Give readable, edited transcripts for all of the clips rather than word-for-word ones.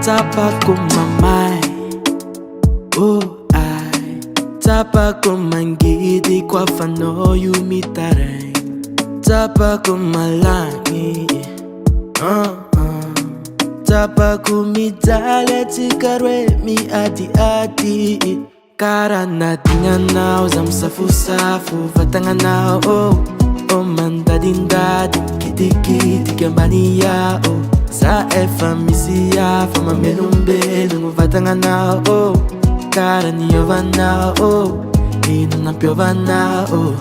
tapa kumamay. Oh ay, tapa kumangidi kwa fano yumitareng. Tapa kumalangi. Tapa kumidale tikarwe mi ati. Karana tinganaw zam safu vatanganaw oh. Oh mandadindadi kiti kambaniya oh. Sa efamisia fama melumbe lungu vatanganaw oh. Karani yovana oh. Inuna piovana oh.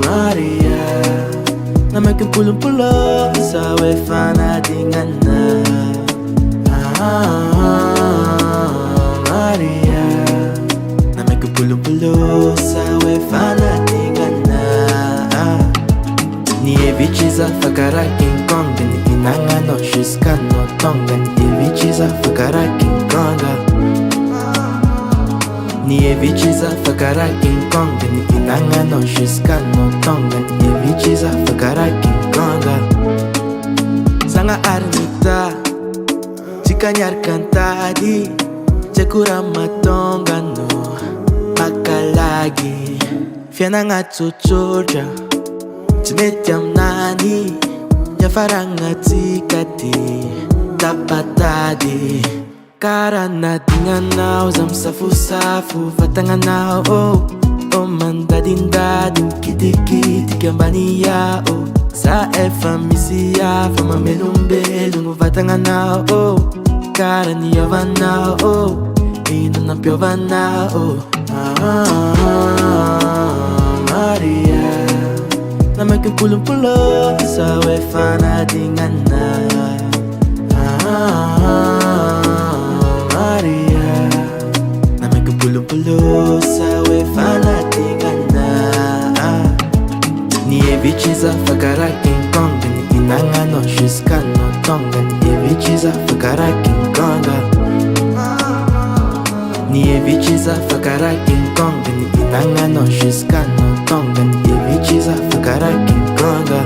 Maria namakin pulong-pulo sa wefana dingana. Maria namakin pulong-pulo sa wefana dingana. Ni evichiza fakara King Kong ni inangano shiskano tonga. Ni evichiza fakara King Konga. Ni evichiza fakara King Kong ni inangano shiskano tonga. Ni evichiza fakara King Konga. Sanga arnita chikanyar kantadi chekura matonga no makalagi fiana nga tsuchoja chimetiam nani nyafaranga tikati tapatadi. Karana tinganaw zam safu vatanganaw oh. Oh mandadindadin kiti kambaniya oh. Sa efamisia fama melumbe lungu vatanganaw oh. Karani yovana oh. Inuna piovana oh. Maria namakin pulong-pulo sa wefana dingana. Maria namakin pulong-pulo sa wefana dingana. Ni evichiza fakara King Kong ni inangano shiskano tonga. Ni evichiza fakara King Konga. Ni evichiza fakara King Kong ni inangano shiskano tonga. Ni evichiza fakara King Konga.